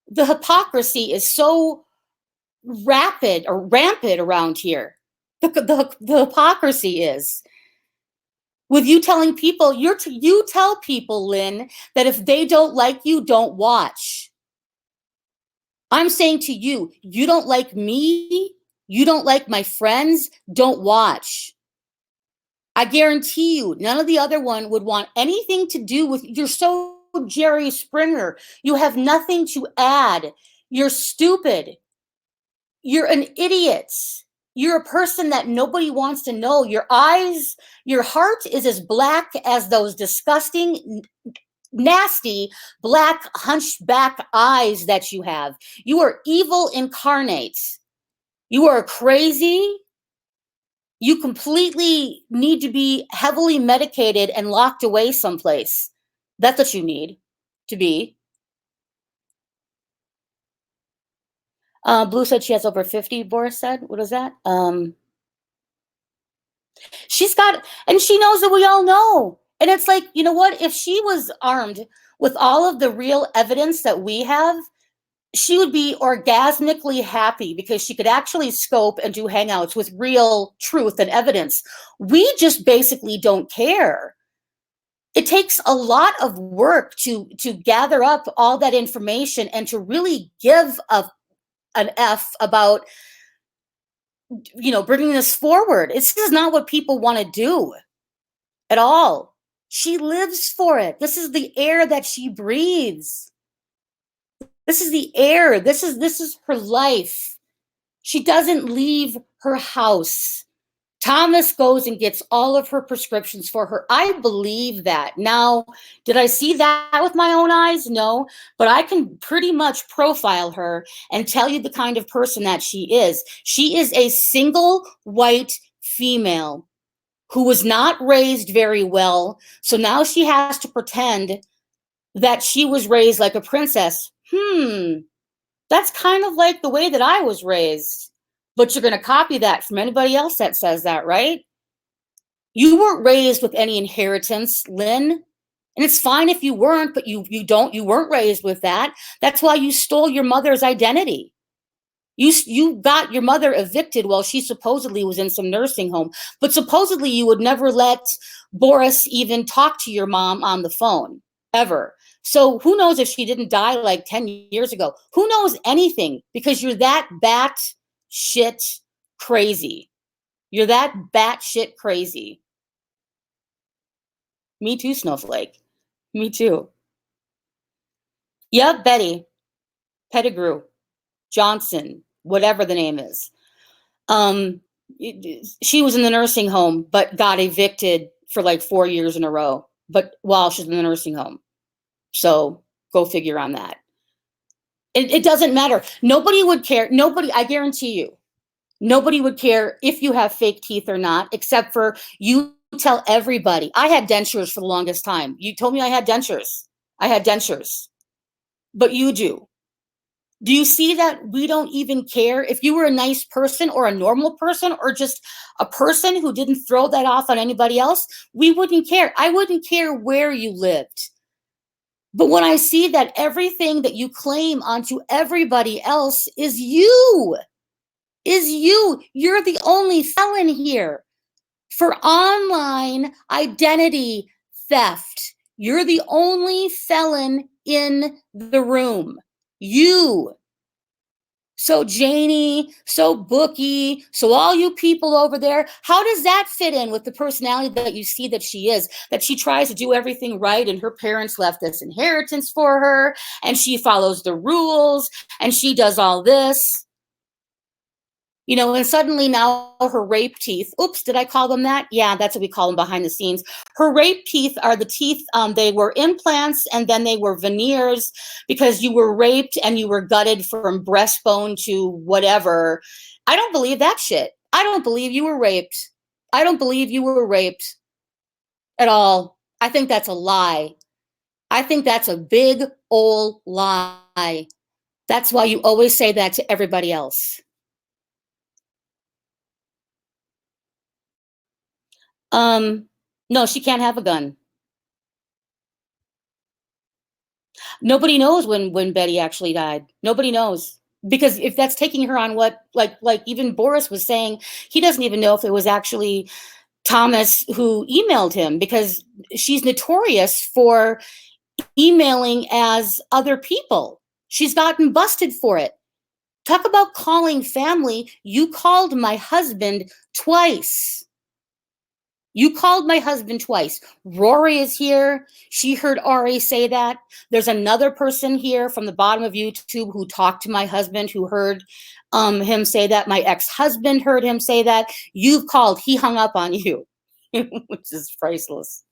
The hypocrisy is so rapid or rampant around here. The hypocrisy is with you telling people, you tell people, Lynn, that if they don't like you, don't watch. I'm saying to you, you don't like me, you don't like my friends, don't watch. I guarantee you, none of the other one would want anything to do with, you're so Jerry Springer. You have nothing to add. You're stupid. You're an idiot. You're a person that nobody wants to know. Your eyes, your heart is as black as those disgusting, nasty, black hunchback eyes that you have. You are evil incarnate. You are crazy. You completely need to be heavily medicated and locked away someplace. That's what you need to be. Blue said she has over 50, Boris said. What is that? She's got, and she knows that we all know. And it's like, you know what? If she was armed with all of the real evidence that we have, she would be orgasmically happy because she could actually scope and do hangouts with real truth and evidence. We just basically don't care. It takes a lot of work to gather up all that information and to really give an F about, you know, bringing this forward. This is not what people want to do at all. She lives for it. This is the air that she breathes. This is the air. This is her life. She doesn't leave her house. Thomas goes and gets all of her prescriptions for her. I believe that. Now, did I see that with my own eyes? No, but I can pretty much profile her and tell you the kind of person that she is. She is a single white female who was not raised very well. So now she has to pretend that she was raised like a princess. That's kind of like the way that I was raised. But you're going to copy that from anybody else that says that, right? You weren't raised with any inheritance, Lynn. And it's fine if you weren't, but you weren't raised with that. That's why you stole your mother's identity. You got your mother evicted while she supposedly was in some nursing home. But supposedly you would never let Boris even talk to your mom on the phone, ever. So who knows if she didn't die like 10 years ago? Who knows anything? Because you're that bat shit crazy. You're that bat shit crazy. Me too, Snowflake. Me too. Yep, Betty. Pettigrew. Johnson. Whatever the name is. She was in the nursing home, but got evicted for like 4 years in a row. But while she's in the nursing home. So go figure on that. It doesn't matter. Nobody would care. Nobody, I guarantee you, nobody would care if you have fake teeth or not, except for you tell everybody. I had dentures for the longest time. You told me I had dentures. I had dentures. But you do. Do you see that we don't even care if you were a nice person or a normal person or just a person who didn't throw that off on anybody else? We wouldn't care. I wouldn't care where you lived. But when I see that everything that you claim onto everybody else is you, you're the only felon here for online identity theft. You're the only felon in the room. You. So Janie, so Bookie, so all you people over there, how does that fit in with the personality that you see that she is? That she tries to do everything right and her parents left this inheritance for her and she follows the rules and she does all this. You know, and suddenly now her rape teeth, oops, did I call them that? Yeah, that's what we call them behind the scenes. Her rape teeth are the teeth, they were implants and then they were veneers because you were raped and you were gutted from breastbone to whatever. I don't believe that shit. I don't believe you were raped. I don't believe you were raped at all. I think that's a lie. I think that's a big old lie. That's why you always say that to everybody else. Um, no, she can't have a gun. Nobody knows when Betty actually died. Nobody knows. Because if that's taking her on what like even Boris was saying, he doesn't even know if it was actually Thomas who emailed him because she's notorious for emailing as other people. She's gotten busted for it. Talk about calling family. You called my husband twice. You called my husband twice. Rory is here. She heard Ari say that. There's another person here from the bottom of YouTube who talked to my husband who heard him say that. My ex-husband heard him say that. You've called. He hung up on you, which is priceless.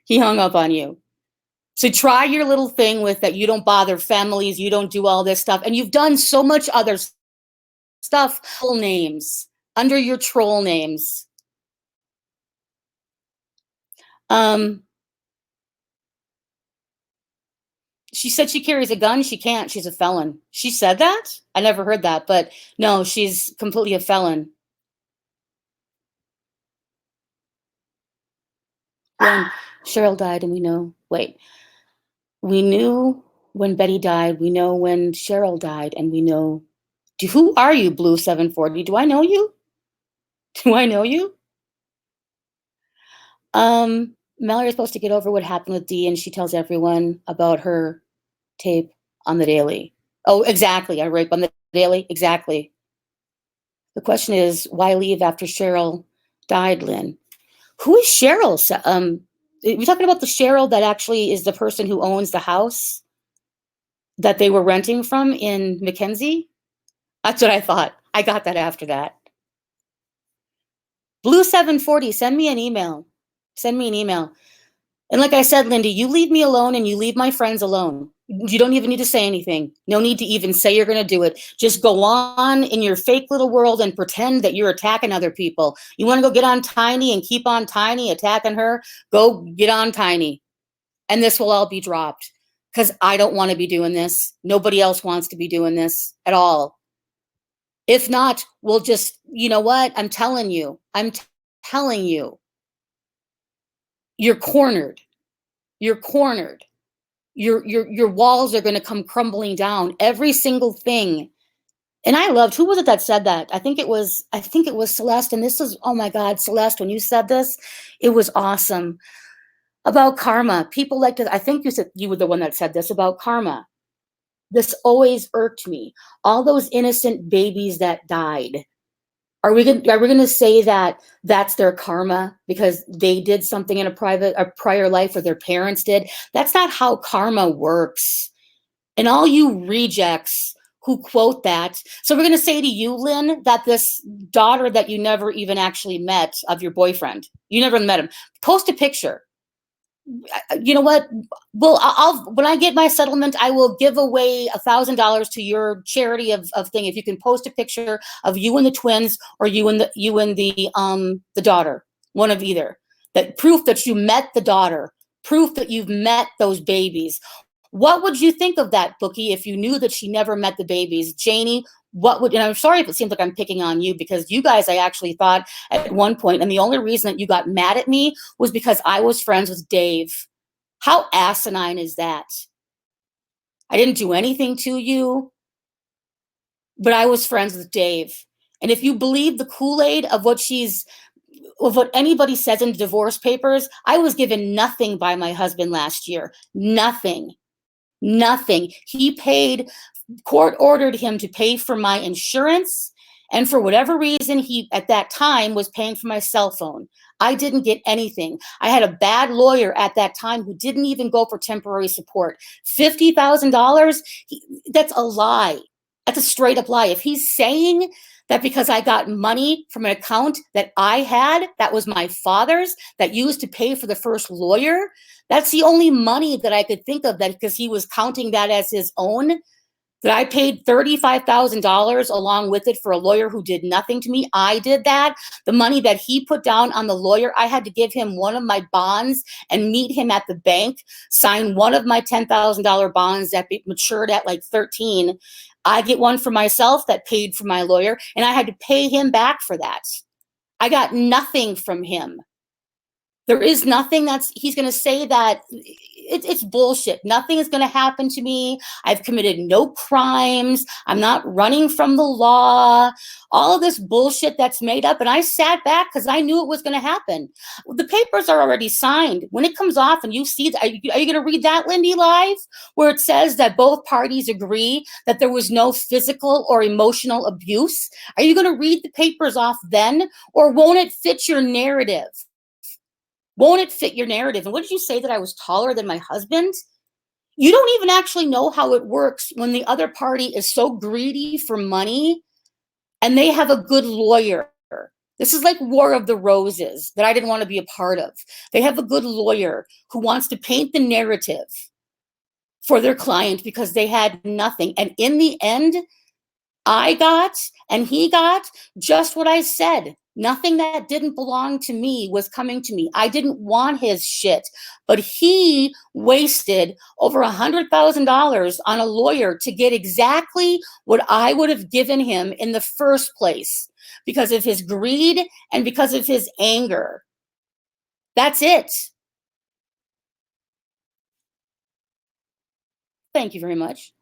He hung up on you. So try your little thing with that. You don't bother families. You don't do all this stuff. And you've done so much other stuff. Full names under your troll names. She said she carries a gun. She can't. She's a felon. She said that? I never heard that, but no, she's completely a felon. When Cheryl died and we know, wait, we knew when Betty died, we know when Cheryl died, and we know, who are you, Blue 740? Do I know you? Do I know you? Mallory's supposed to get over what happened with Dee, and she tells everyone about her tape on the Daily. Oh, exactly. A rape on the Daily. Exactly. The question is, why leave after Cheryl died, Lynn? Who is Cheryl? We're talking about the Cheryl that actually is the person who owns the house that they were renting from in Mackenzie? That's what I thought. I got that after that. Blue 740, send me an email. Send me an email. And like I said, Lindy, you leave me alone and you leave my friends alone. You don't even need to say anything. No need to even say you're going to do it. Just go on in your fake little world and pretend that you're attacking other people. You want to go get on Tiny and keep on Tiny attacking her? Go get on Tiny. And this will all be dropped because I don't want to be doing this. Nobody else wants to be doing this at all. If not, we'll just, you know what? I'm telling you. Telling you. You're cornered. You're cornered. Your walls are going to come crumbling down. Every single thing. And I loved, who was it that said that? I think it was Celeste. And this is, oh my God, Celeste, when you said this, it was awesome. About karma. People like to, I think you said you were the one that said this about karma. This always irked me. All those innocent babies that died. Are we going to say that that's their karma because they did something in a prior life or their parents did? That's not how karma works. And all you rejects who quote that. So we're going to say to you, Lynn, that this daughter that you never even actually met of your boyfriend, you never met him, post a picture. You know what? Well, I'll when I get my settlement, I will give away $1,000 to your charity of thing. If you can post a picture of you and the twins, or you and the daughter, one of either, that proof that you met the daughter, proof that you've met those babies. What would you think of that, Bookie, if you knew that she never met the babies? Janie, what would, and I'm sorry if it seems like I'm picking on you, because you guys, I actually thought at one point, and the only reason that you got mad at me was because I was friends with Dave. How asinine is that? I didn't do anything to you, but I was friends with Dave. And if you believe the Kool-Aid of what anybody says in divorce papers, I was given nothing by my husband last year. Nothing. Nothing. He paid, court ordered him to pay for my insurance. And for whatever reason, he at that time was paying for my cell phone. I didn't get anything. I had a bad lawyer at that time who didn't even go for temporary support. $50,000, that's a lie. That's a straight up lie. If he's saying that because I got money from an account that I had, that was my father's, that used to pay for the first lawyer, that's the only money that I could think of, that because he was counting that as his own. that I paid $35,000 along with it for a lawyer who did nothing to me. I did that. The money that he put down on the lawyer, I had to give him one of my bonds and meet him at the bank, sign one of my $10,000 bonds that matured at like 13. I get one for myself that paid for my lawyer, and I had to pay him back for that. I got nothing from him. There is nothing he's going to say that it's bullshit. Nothing is going to happen to me. I've committed no crimes. I'm not running from the law. All of this bullshit that's made up. And I sat back because I knew it was going to happen. The papers are already signed. When it comes off and you see, are you going to read that, Lindy, live? Where it says that both parties agree that there was no physical or emotional abuse? Are you going to read the papers off then? Or won't it fit your narrative? Won't it fit your narrative? And what did you say, that I was taller than my husband? You don't even actually know how it works when the other party is so greedy for money and they have a good lawyer. This is like War of the Roses that I didn't want to be a part of. They have a good lawyer who wants to paint the narrative for their client because they had nothing. And in the end, I got and he got just what I said. Nothing that didn't belong to me was coming to me. I didn't want his shit, but he wasted over $100,000 on a lawyer to get exactly what I would have given him in the first place because of his greed and because of his anger. That's it. Thank you very much.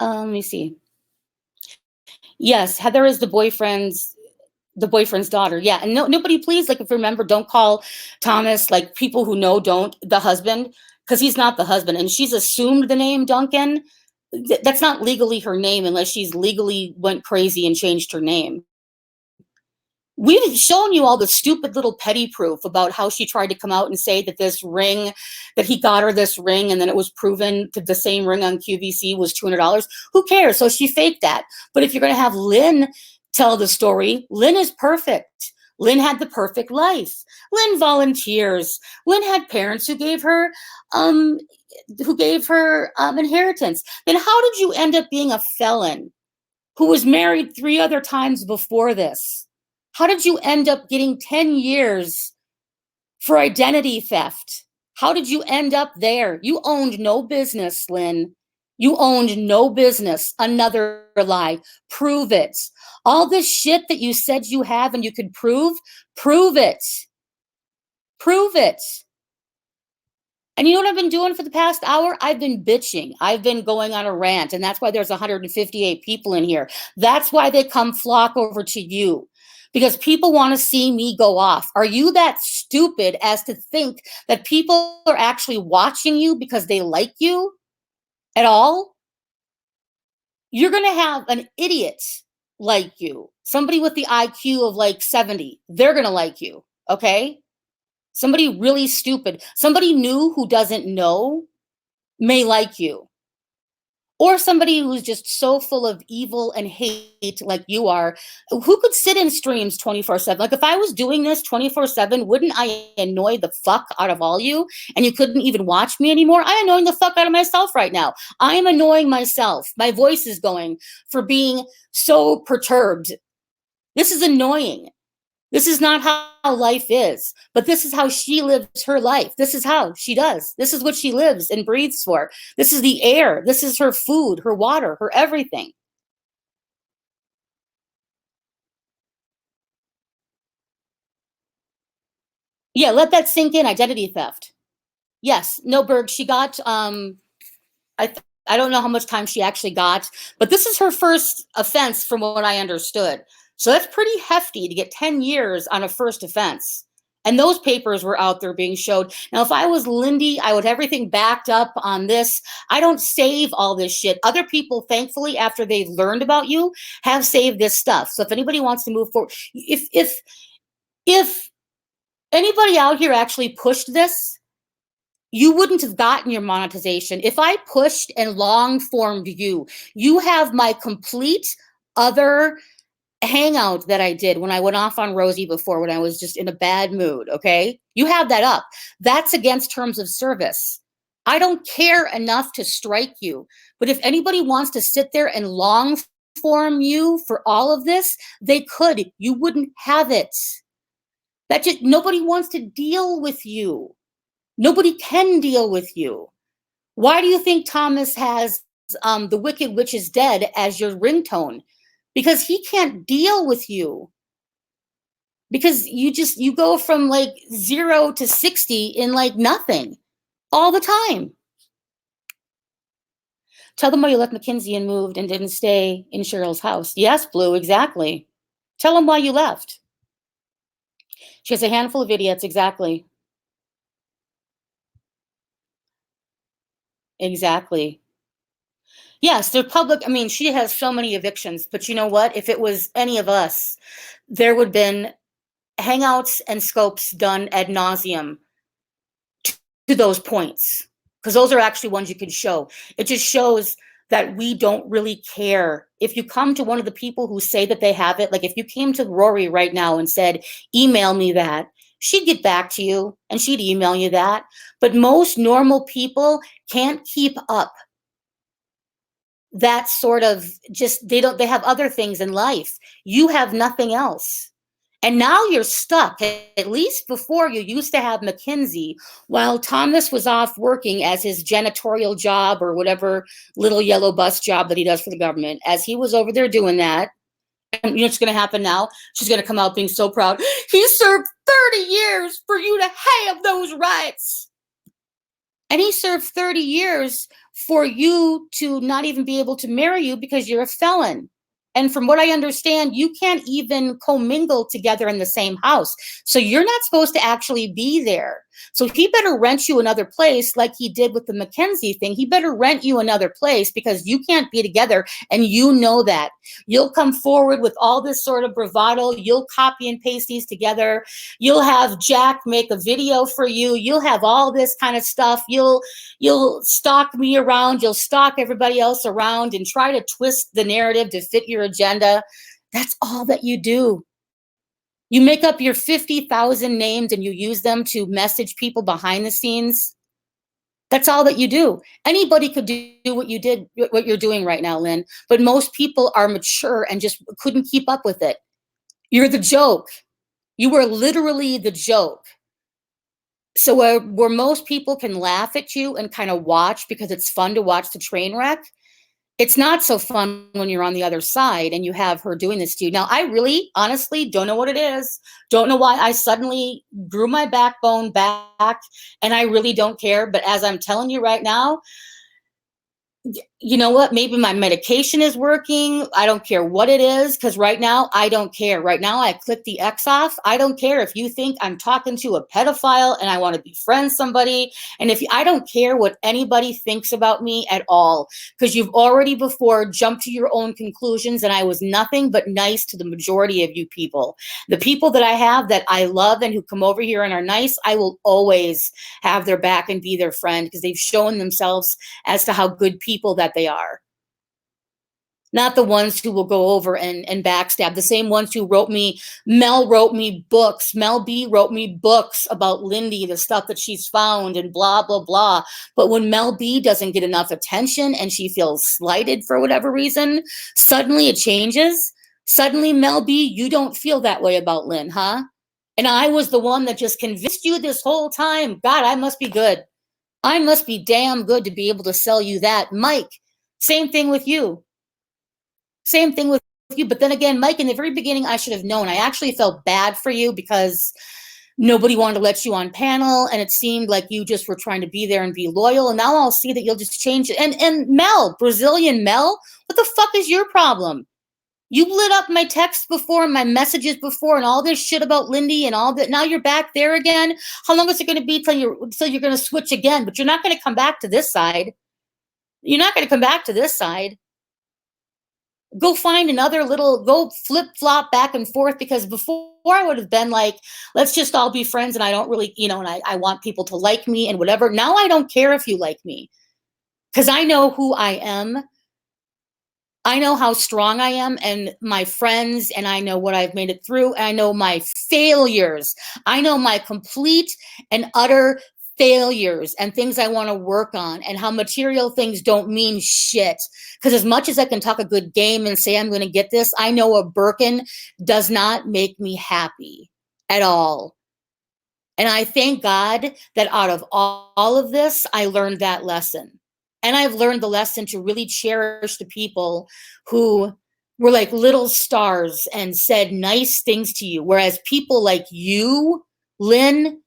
Let me see. Yes, Heather is the boyfriend's daughter. Yeah, and nobody, please, like, if remember, don't call Thomas, like, people who know don't, the husband, because he's not the husband, and she's assumed the name Duncan. That's not legally her name unless she's legally went crazy and changed her name. We've shown you all the stupid little petty proof about how she tried to come out and say that this ring, that he got her this ring, and then it was proven to the same ring on QVC was $200. Who cares? So she faked that. But if you're going to have Lynn tell the story, Lynn is perfect. Lynn had the perfect life. Lynn volunteers. Lynn had parents who gave her inheritance. Then how did you end up being a felon who was married 3 other times before this? How did you end up getting 10 years for identity theft? How did you end up there? You owned no business, Lynn. You owned no business. Another lie. Prove it. All this shit that you said you have and you could prove it. Prove it. And you know what I've been doing for the past hour? I've been bitching. I've been going on a rant, and that's why there's 158 people in here. That's why they come flock over to you. Because people want to see me go off. Are you that stupid as to think that people are actually watching you because they like you at all? You're going to have an idiot like you, somebody with the IQ of like 70. They're going to like you, okay? Somebody really stupid, somebody new who doesn't know may like you. Or somebody who's just so full of evil and hate like you are, who could sit in streams 24/7? Like, if I was doing this 24/7, wouldn't I annoy the fuck out of all you? And you couldn't even watch me anymore? I'm annoying the fuck out of myself right now. I'm annoying myself. My voice is going for being so perturbed. This is annoying. This is not how life is, but this is how she lives her life. This is how she does. This is what she lives and breathes for. This is the air. This is her food, her water, her everything. Yeah, let that sink in. Identity theft. Yes, no, Berg, she got, I don't know how much time she actually got, but this is her first offense from what I understood. So that's pretty hefty to get 10 years on a first offense. And those papers were out there being showed. Now, if I was Lindy, I would have everything backed up on this. I don't save all this shit. Other people, thankfully, after they've learned about you, have saved this stuff. So if anybody wants to move forward, if anybody out here actually pushed this, you wouldn't have gotten your monetization. If I pushed and long formed you, you have my complete other hangout that I did when I went off on Rosie before, when I was just in a bad mood. Okay. You have that up. That's against terms of service. I don't care enough to strike you. But if anybody wants to sit there and long form you for all of this, they could. You wouldn't have it. That just nobody wants to deal with you. Nobody can deal with you. Why do you think Thomas has The Wicked Witch is Dead as your ringtone? Because he can't deal with you. Because you go from like 0 to 60 in like nothing all the time. Tell them why you left Mackenzie and moved and didn't stay in Cheryl's house. Yes, Blue, exactly. Tell them why you left. She has a handful of idiots, exactly. Exactly. Yes, they're public. I mean, she has so many evictions, but you know what? If it was any of us, there would have been hangouts and scopes done ad nauseum to those points, because those are actually ones you can show. It just shows that we don't really care. If you come to one of the people who say that they have it, like if you came to Rory right now and said, email me that, she'd get back to you and she'd email you that. But most normal people can't keep up that sort of, just they have other things in life. You have nothing else. And now you're stuck. At least before, you used to have Mackenzie while Thomas was off working as his janitorial job or whatever little yellow bus job that he does for the government. As he was over there doing that, and you know what's going to happen now? She's going to come out being so proud. He served 30 years for you to have those rights. And he served 30 years for you to not even be able to marry you because you're a felon. And from what I understand, you can't even commingle together in the same house. So you're not supposed to actually be there. So he better rent you another place like he did with the Mackenzie thing. He better rent you another place because you can't be together. And you know that. You'll come forward with all this sort of bravado. You'll copy and paste these together. You'll have Jack make a video for you. You'll have all this kind of stuff. You'll stalk me around. You'll stalk everybody else around and try to twist the narrative to fit your agenda. That's all that you do. You make up your 50,000 names and you use them to message people behind the scenes. That's all that you do. Anybody could do what you did, what you're doing right now, Lynn, but most people are mature and just couldn't keep up with it. You're the joke. You were literally the joke. So where most people can laugh at you and kind of watch because it's fun to watch the train wreck, it's not so fun when you're on the other side and you have her doing this to you. Now, I really, honestly, don't know what it is. Don't know why I suddenly grew my backbone back, and I really don't care. But as I'm telling you right now, you know what? Maybe my medication is working. I don't care what it is, because right now, I don't care. Right now, I click the X off. I don't care if you think I'm talking to a pedophile and I want to befriend somebody. And I don't care what anybody thinks about me at all, because you've already before jumped to your own conclusions, and I was nothing but nice to the majority of you people. The people that I have that I love and who come over here and are nice, I will always have their back and be their friend, because they've shown themselves as to how good people that they are. Not the ones who will go over and backstab. The same ones who Mel wrote me books. Mel B wrote me books about Lindy, the stuff that she's found and blah, blah, blah. But when Mel B doesn't get enough attention and she feels slighted for whatever reason, suddenly it changes. Suddenly, Mel B, you don't feel that way about Lynn, huh? And I was the one that just convinced you this whole time. God, I must be good. I must be damn good to be able to sell you that. Mike, same thing with you. Same thing with you. But then again, Mike, in the very beginning, I should have known. I actually felt bad for you because nobody wanted to let you on panel, and it seemed like you just were trying to be there and be loyal. And now I'll see that you'll just change it. And Mel, Brazilian Mel, what the fuck is your problem? You lit up my texts before, my messages before, and all this shit about Lindy and all that. Now you're back there again. How long is it going to be till you're going to switch again? But you're not going to come back to this side. You're not going to come back to this side. Go find another go flip flop back and forth, because before I would have been like, let's just all be friends, and I don't really, and I want people to like me and whatever. Now I don't care if you like me, because I know who I am. I know how strong I am and my friends, and I know what I've made it through. And I know my failures. I know my complete and utter failures and things I want to work on, and how material things don't mean shit. Because as much as I can talk a good game and say I'm going to get this, I know a Birkin does not make me happy at all. And I thank God that out of all of this, I learned that lesson. And I've learned the lesson to really cherish the people who were like little stars and said nice things to you. Whereas people like you, Lynn,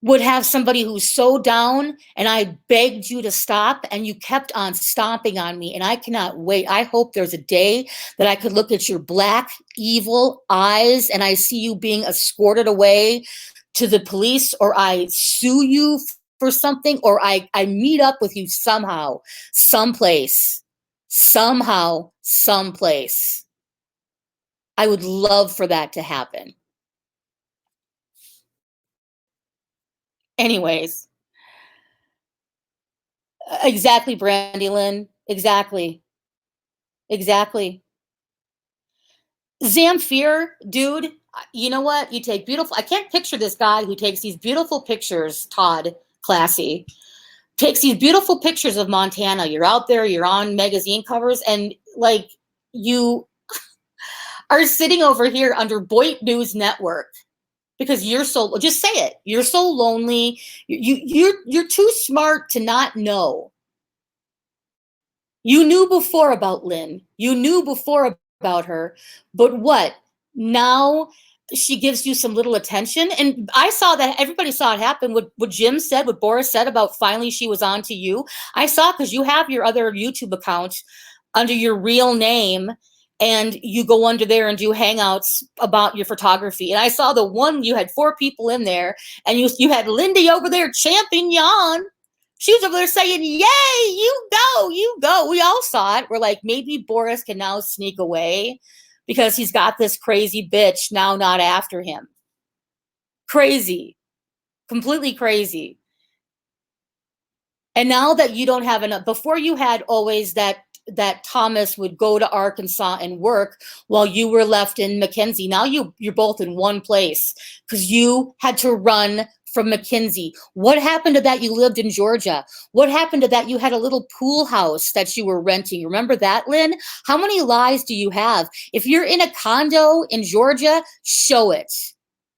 would have somebody who's so down, and I begged you to stop, and you kept on stomping on me. And I cannot wait. I hope there's a day that I could look at your black, evil eyes and I see you being escorted away to the police, or I sue you for something, or I meet up with you somehow, someplace, somehow, someplace. I would love for that to happen. Anyways, exactly, Brandy Lynn. Exactly. Exactly. Zamfir, dude, you know what? You take beautiful, I can't picture this guy who takes these beautiful pictures, Todd Classy, takes these beautiful pictures of Montana. You're out there, you're on magazine covers, and like you are sitting over here under Boyd News Network because you're so, just say it, you're so lonely. You're too smart to not know. You knew before about Lynn. You knew before about her, but what? Now she gives you some little attention. And I saw that everybody saw it happen. What Jim said, what Boris said about finally she was on to you. I saw, because you have your other YouTube account under your real name, and you go under there and do hangouts about your photography. And I saw the one, you had 4 people in there, and you had Lindy over there champing you on. She was over there saying, yay, you go, you go. We all saw it. We're like, maybe Boris can now sneak away because he's got this crazy bitch now not after him. Crazy. Completely crazy. And now that you don't have enough, before you had always that Thomas would go to Arkansas and work while you were left in McKenzie. Now you're both in one place because you had to run from McKenzie. What happened to that? You lived in Georgia. What happened to that? You had a little pool house that you were renting. Remember that, Lynn? How many lies do you have? If you're in a condo in Georgia, show it.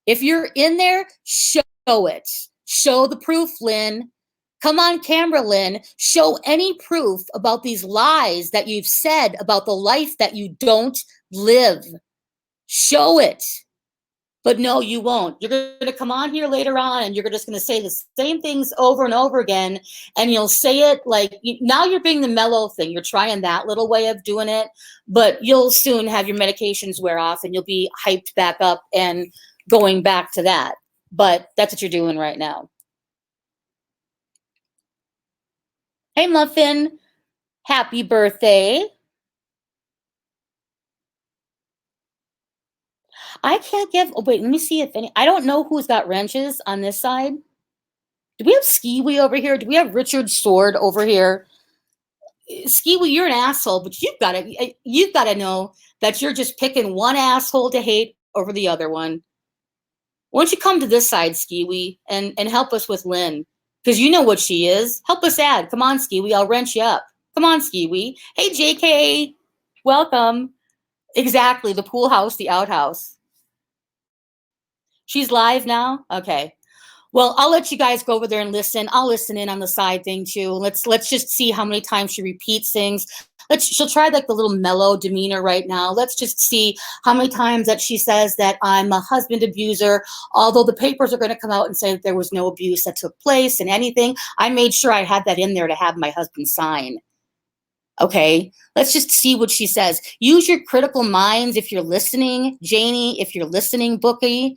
If you're in there, show it. Show the proof, Lynn. Come on camera, Lynn. Show any proof about these lies that you've said about the life that you don't live. Show it. But no, you won't. You're going to come on here later on and you're just going to say the same things over and over again. And you'll say it like, now you're being the mellow thing. You're trying that little way of doing it. But you'll soon have your medications wear off and you'll be hyped back up and going back to that. But that's what you're doing right now. Hey, Muffin. Happy birthday. I can't give, oh wait, let me see if any, I don't know who's got wrenches on this side. Do we have Skiwi over here? Do we have Richard Sword over here? Skiwi, you're an asshole, but you've got to know that you're just picking one asshole to hate over the other one. Why don't you come to this side, Skiwi, and help us with Lynn? Because you know what she is. Help us add. Come on, Skiwi, I'll wrench you up. Come on, Skiwi. Hey, JK, welcome. Exactly, the pool house, the outhouse. She's live now? Okay. Well, I'll let you guys go over there and listen. I'll listen in on the side thing too. Let's just see how many times she repeats things. She'll try like the little mellow demeanor right now. Let's just see how many times that she says that I'm a husband abuser, although the papers are going to come out and say that there was no abuse that took place and anything. I made sure I had that in there to have my husband sign. Okay, let's just see what she says. Use your critical minds if you're listening, Janie, if you're listening, Bookie.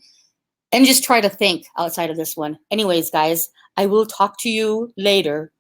And just try to think outside of this one. Anyways, guys, I will talk to you later.